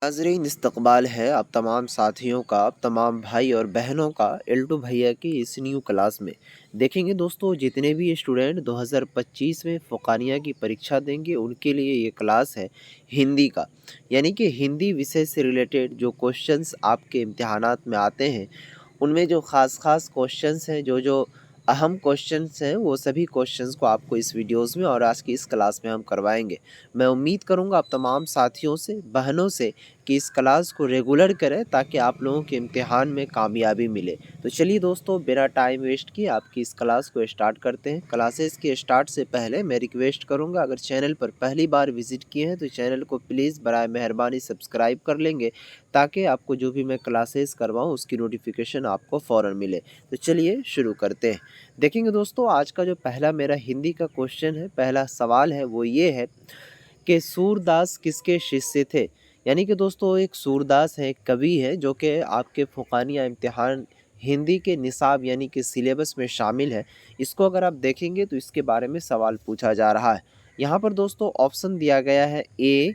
नाज़रीन इस्तकबाल है आप तमाम साथियों का, आप तमाम भाई और बहनों का एल्टो भैया की इस न्यू क्लास में। देखेंगे दोस्तों, जितने भी स्टूडेंट 2025 में फ़ुक़ानिया की परीक्षा देंगे उनके लिए ये क्लास है हिंदी का। यानी कि हिंदी विषय से रिलेटेड जो क्वेश्चंस आपके इम्तिहानात में आते हैं, उनमें जो ख़ास क्वेश्चंस हैं, जो अहम क्वेश्चंस हैं, वो सभी क्वेश्चंस को आपको इस वीडियोज़ में और आज की इस क्लास में हम करवाएँगे। मैं उम्मीद करूँगा आप तमाम साथियों से, बहनों से कि इस क्लास को रेगुलर करें ताकि आप लोगों के इम्तिहान में कामयाबी मिले। तो चलिए दोस्तों, बिना टाइम वेस्ट किए आपकी इस क्लास को स्टार्ट करते हैं। क्लासेस के स्टार्ट से पहले मैं रिक्वेस्ट करूँगा, अगर चैनल पर पहली बार विज़िट किए हैं तो चैनल को प्लीज़ बराए मेहरबानी सब्सक्राइब कर लेंगे ताकि आपको जो भी मैं क्लासेस करवाऊँ उसकी नोटिफिकेशन आपको फ़ौरन मिले। तो चलिए शुरू करते हैं। देखेंगे दोस्तों, आज का जो पहला मेरा हिंदी का क्वेश्चन है, पहला सवाल है, वो ये है कि सूरदास किसके शिष्य थे? यानी कि दोस्तों, एक सूरदास है, एक कवि है जो कि आपके फ़ुक़ानिया इम्तिहान हिंदी के निसाब यानी कि सिलेबस में शामिल है। इसको अगर आप देखेंगे तो इसके बारे में सवाल पूछा जा रहा है। यहाँ पर दोस्तों ऑप्शन दिया गया है ए,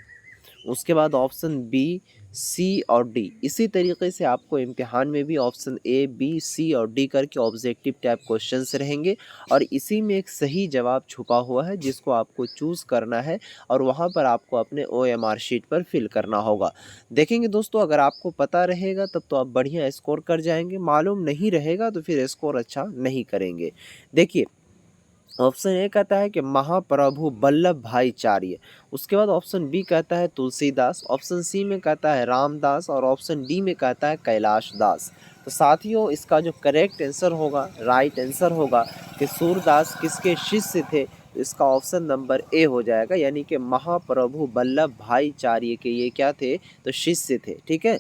उसके बाद ऑप्शन बी, सी और डी। इसी तरीके से आपको इम्तिहान में भी ऑप्शन ए, बी, सी और डी करके ऑब्जेक्टिव टाइप क्वेश्चंस रहेंगे और इसी में एक सही जवाब छुपा हुआ है जिसको आपको चूज़ करना है और वहाँ पर आपको अपने OMR शीट पर फिल करना होगा। देखेंगे दोस्तों, अगर आपको पता रहेगा तब तो आप बढ़िया स्कोर कर जाएंगे, मालूम नहीं रहेगा तो फिर स्कोर अच्छा नहीं करेंगे। देखिए, ऑप्शन ए कहता है कि महाप्रभु वल्लभ भाईचार्य, उसके बाद ऑप्शन बी कहता है तुलसीदास, ऑप्शन सी में कहता है रामदास और ऑप्शन डी में कहता है कैलाश दास। तो साथियों, इसका जो करेक्ट आंसर होगा, राइट आंसर होगा कि सूरदास किसके शिष्य थे, तो इसका ऑप्शन नंबर ए हो जाएगा, यानी कि महाप्रभु वल्लभ भाईचार्य के ये क्या थे, तो शिष्य थे। ठीक है,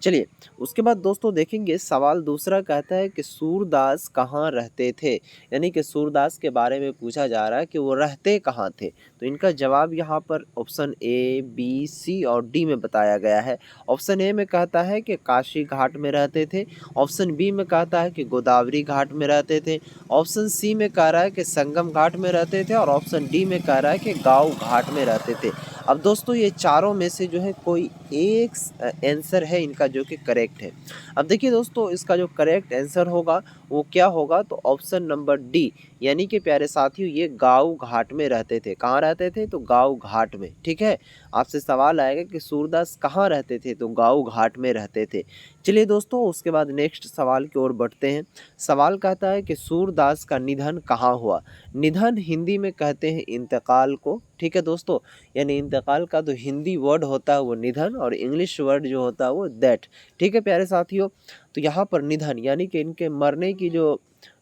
चलिए उसके बाद दोस्तों देखेंगे, सवाल दूसरा कहता है कि सूरदास कहाँ रहते थे। यानी कि सूरदास के बारे में पूछा जा रहा है कि वो रहते कहाँ थे। तो इनका जवाब यहाँ पर ऑप्शन ए, बी, सी और डी में बताया गया है। ऑप्शन ए में कहता है कि काशी घाट में रहते थे, ऑप्शन बी में कहता है कि गोदावरी घाट में रहते थे, ऑप्शन सी में कह रहा है कि संगम घाट में रहते थे और ऑप्शन डी में कह रहा है कि गाँव घाट में रहते थे। अब दोस्तों, ये चारों में से जो है कोई एक आंसर है इनका जो कि करेक्ट है। अब देखिए दोस्तों, इसका जो करेक्ट आंसर होगा वो क्या होगा, तो ऑप्शन नंबर डी, यानी कि प्यारे साथियों ये गाँव घाट में रहते थे। कहाँ रहते थे, तो गाँव घाट में। ठीक है, आपसे सवाल आएगा कि सूरदास कहाँ रहते थे, तो गाँव घाट में रहते थे। चलिए दोस्तों, उसके बाद नेक्स्ट सवाल की ओर बढ़ते हैं। सवाल कहता है कि सूरदास का निधन कहाँ हुआ। निधन हिंदी में कहते हैं इंतकाल को। ठीक है दोस्तों, यानी इंतकाल का जो हिंदी वर्ड होता है वो निधन और इंग्लिश वर्ड जो होता है वो दैट। ठीक है प्यारे साथियों, तो यहाँ पर निधन यानी कि इनके मरने की जो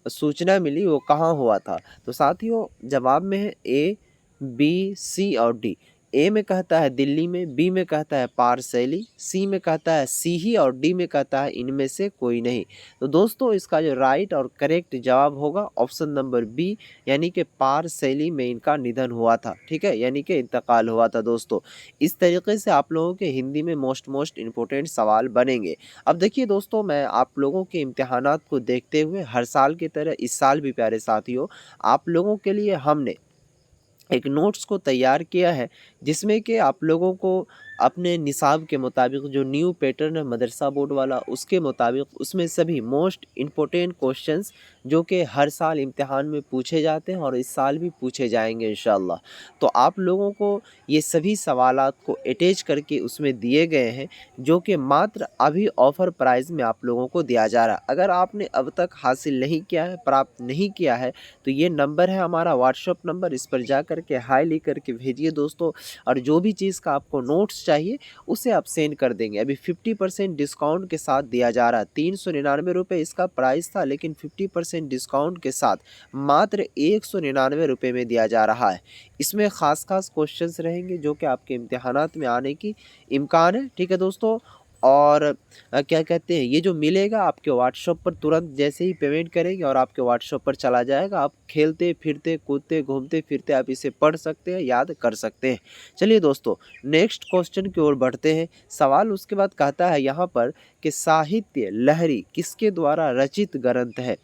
सूचना मिली वो कहाँ हुआ था। तो साथियों, जवाब में है ए, बी, सी और डी। ए में कहता है दिल्ली में, बी में कहता है पारसैली, सी में कहता है सीही और डी में कहता है इनमें से कोई नहीं। तो दोस्तों, इसका जो राइट और करेक्ट जवाब होगा ऑप्शन नंबर बी, यानी कि पारसैली में इनका निधन हुआ था। ठीक है, यानी कि इंतकाल हुआ था। दोस्तों, इस तरीके से आप लोगों के हिंदी में मोस्ट इम्पोर्टेंट सवाल बनेंगे। अब देखिए दोस्तों, मैं आप लोगों के इम्तिहानात को देखते हुए हर साल की तरह इस साल भी प्यारे साथियों आप लोगों के लिए हमने एक नोट्स को तैयार किया है जिसमें कि आप लोगों को अपने निसाब के मुताबिक जो न्यू पैटर्न है मदरसा बोर्ड वाला, उसके मुताबिक उसमें सभी मोस्ट इम्पोर्टेंट क्वेश्चंस जो कि हर साल इम्तिहान में पूछे जाते हैं और इस साल भी पूछे जाएंगे इंशाल्लाह। तो आप लोगों को ये सभी सवालात को अटैच करके उसमें दिए गए हैं जो कि मात्र अभी ऑफ़र प्राइस में आप लोगों को दिया जा रहा है। अगर आपने अब तक हासिल नहीं किया है, प्राप्त नहीं किया है, तो ये नंबर है हमारा व्हाट्सएप नंबर, इस पर जा कर के हाय लिख करके भेजिए दोस्तों। और जो भी चीज़ का आपको नोट्स चाहिए उसे आप सेंड कर देंगे। अभी 50% डिस्काउंट के साथ दिया जा रहा है। 399 रुपये इसका प्राइस था, लेकिन 50% डिस्काउंट के साथ मात्र 199 रुपये में दिया जा रहा है। इसमें ख़ास क्वेश्चंस रहेंगे जो कि आपके इम्तिहानात में आने की इम्कान है। ठीक है दोस्तों, और क्या कहते हैं, ये जो मिलेगा आपके व्हाट्सएप पर तुरंत जैसे ही पेमेंट करेंगे और आपके व्हाट्सएप पर चला जाएगा। आप खेलते फिरते कूदते घूमते फिरते आप इसे पढ़ सकते हैं, याद कर सकते हैं। चलिए दोस्तों, नेक्स्ट क्वेश्चन की ओर बढ़ते हैं। सवाल उसके बाद कहता है यहाँ पर कि साहित्य लहरी किसके द्वारा रचित ग्रंथ है।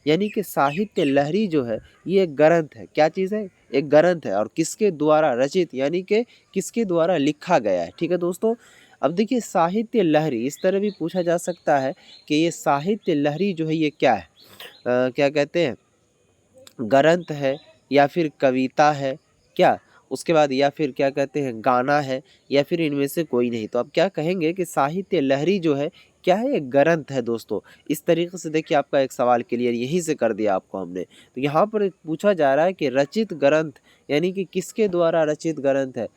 यानी कि साहित्य लहरी जो है ये एक ग्रंथ है। क्या चीज़ है, एक ग्रंथ है और किसके द्वारा रचित यानी कि किसके द्वारा लिखा गया है। ठीक है दोस्तों, अब देखिए साहित्य लहरी इस तरह भी पूछा जा सकता है कि ये साहित्य लहरी जो है ये क्या है? क्या कहते हैं, ग्रंथ है या फिर कविता है क्या? उसके बाद या फिर क्या कहते हैं गाना है या फिर इनमें से कोई नहीं। तो आप क्या कहेंगे कि साहित्य लहरी जो है क्या है? एक ग्रंथ है दोस्तों। इस तरीके से देखिए आपका एक सवाल क्लियर यहीं से कर दिया आपको हमने। तो यहाँ पर पूछा जा रहा है कि रचित ग्रंथ यानी कि किसके द्वारा रचित ग्रंथ है?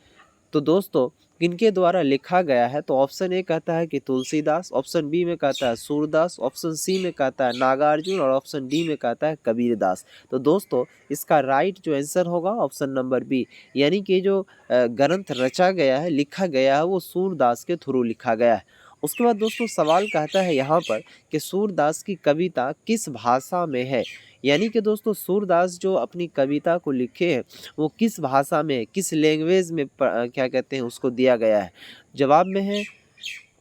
तो दोस्तों किनके द्वारा लिखा गया है? तो ऑप्शन ए कहता है कि तुलसीदास, ऑप्शन बी में कहता है सूरदास, ऑप्शन सी में कहता है नागार्जुन और ऑप्शन डी में कहता है कबीरदास। तो दोस्तों इसका राइट जो आंसर होगा ऑप्शन नंबर बी, यानी कि जो ग्रंथ रचा गया है, लिखा गया है, वो सूरदास के थ्रू लिखा गया है। उसके बाद दोस्तों सवाल कहता है यहाँ पर कि सूरदास की कविता किस भाषा में है? यानी कि दोस्तों सूरदास जो अपनी कविता को लिखे हैं वो किस भाषा में, किस लैंग्वेज में क्या कहते हैं उसको दिया गया है? जवाब में है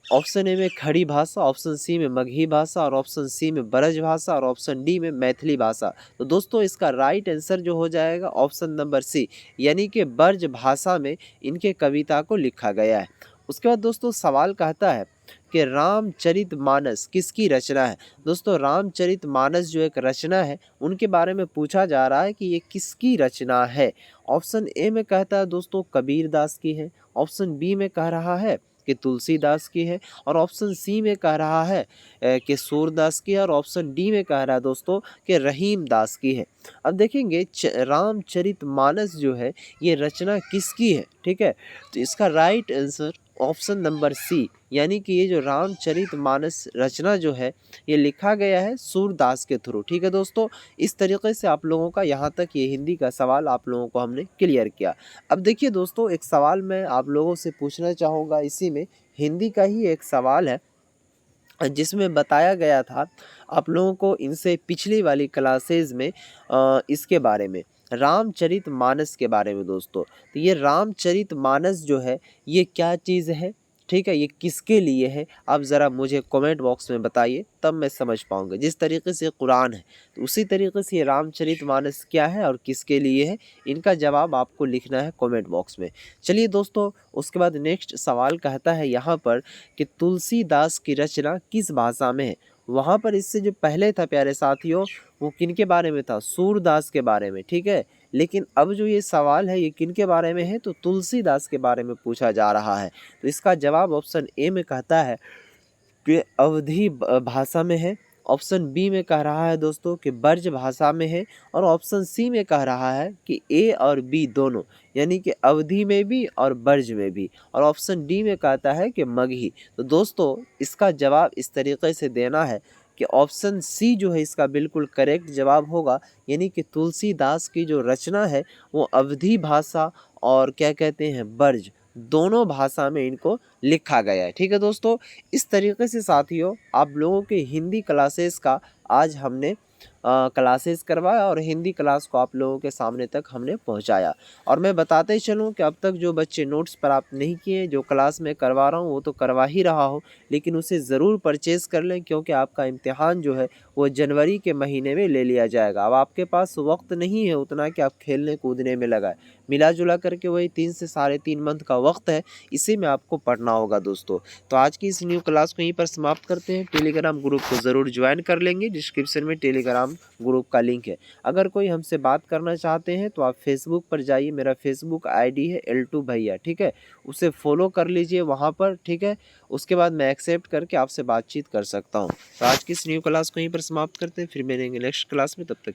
ऑप्शन ए में खड़ी भाषा, ऑप्शन सी में मगही भाषा और ऑप्शन सी में ब्रज भाषा और ऑप्शन डी में मैथिली भाषा। तो दोस्तों इसका राइट आंसर जो हो जाएगा ऑप्शन नंबर सी, यानी कि ब्रज भाषा में इनके कविता को लिखा गया है। उसके बाद दोस्तों सवाल कहता है कि रामचरितमानस किसकी रचना है? दोस्तों रामचरितमानस जो एक रचना है उनके बारे में पूछा जा रहा है कि ये किसकी रचना है। ऑप्शन ए में कहता है दोस्तों कबीरदास की है, ऑप्शन बी में कह रहा है कि तुलसीदास की है और ऑप्शन सी में कह रहा है कि सूरदास की है और ऑप्शन डी में कह रहा है दोस्तों कि रहीम दास की है। अब देखेंगे रामचरितमानस जो है ये रचना किसकी है, ठीक है? तो इसका right answer option number C, यानी कि ये जो रामचरितमानस रचना जो है ये लिखा गया है सूरदास के थ्रू। ठीक है दोस्तों, इस तरीके से आप लोगों का यहाँ तक ये हिंदी का सवाल आप लोगों को हमने क्लियर किया। अब देखिए दोस्तों एक सवाल मैं आप लोगों से पूछना चाहूँगा, इसी में हिंदी का ही एक सवाल है जिसमें बताया गया था आप लोगों को इनसे पिछली वाली क्लासेज में इसके बारे में, रामचरितमानस के बारे में दोस्तों। तो ये रामचरितमानस जो है ये क्या चीज़ है, ठीक है, ये किसके लिए है? आप ज़रा मुझे कमेंट बॉक्स में बताइए, तब मैं समझ पाऊँगा। जिस तरीके से कुरान है तो उसी तरीके से ये रामचरितमानस क्या है और किसके लिए है, इनका जवाब आपको लिखना है कमेंट बॉक्स में। चलिए दोस्तों उसके बाद नेक्स्ट सवाल कहता है यहाँ पर कि तुलसीदास की रचना किस भाषा में है? वहाँ पर इससे जो पहले था प्यारे साथियों वो किनके बारे में था? सूरदास के बारे में, ठीक है। लेकिन अब जो ये सवाल है ये किनके बारे में है? तो तुलसीदास के बारे में पूछा जा रहा है। तो इसका जवाब ऑप्शन ए में कहता है कि अवधी भाषा में है, ऑप्शन बी में कह रहा है दोस्तों कि ब्रज भाषा में है और ऑप्शन सी में कह रहा है कि ए और बी दोनों, यानी कि अवधी में भी और ब्रज में भी, और ऑप्शन डी में कहता है कि मगही। तो दोस्तों इसका जवाब इस तरीके से देना है कि ऑप्शन सी जो है इसका बिल्कुल करेक्ट जवाब होगा, यानी कि तुलसीदास की जो रचना है वो अवधी भाषा और क्या कहते हैं ब्रज, दोनों भाषा में इनको लिखा गया है। ठीक है दोस्तों, इस तरीके से साथियों आप लोगों के हिंदी क्लासेस का आज हमने क्लासेस करवाया और हिंदी क्लास को आप लोगों के सामने तक हमने पहुंचाया। और मैं बताते ही चलूँ कि अब तक जो बच्चे नोट्स प्राप्त नहीं किए, जो क्लास में करवा रहा हूँ वो तो करवा ही रहा हूँ, लेकिन उसे ज़रूर परचेज़ कर लें क्योंकि आपका इम्तिहान जो है वो जनवरी के महीने में ले लिया जाएगा। अब आपके पास वक्त नहीं है उतना कि आप खेलने कूदने में लगाए, मिला जुला करके वही 3 से साढ़े 3 मंथ का वक्त है, इसी में आपको पढ़ना होगा दोस्तों। तो आज की इस न्यू क्लास को यहीं पर समाप्त करते हैं। टेलीग्राम ग्रुप को ज़रूर ज्वाइन कर लेंगे, डिस्क्रिप्शन में टेलीग्राम ग्रुप का लिंक है। अगर कोई हमसे बात करना चाहते हैं तो आप फेसबुक पर जाइए, मेरा फेसबुक आईडी है L2 भैया, ठीक है, उसे फॉलो कर लीजिए वहाँ पर, ठीक है। उसके बाद मैं एक्सेप्ट करके आपसे बातचीत कर सकता हूँ। तो आज की इस न्यू क्लास को यहीं पर समाप्त करते हैं, फिर मिलेंगे नेक्स्ट क्लास में, तब तक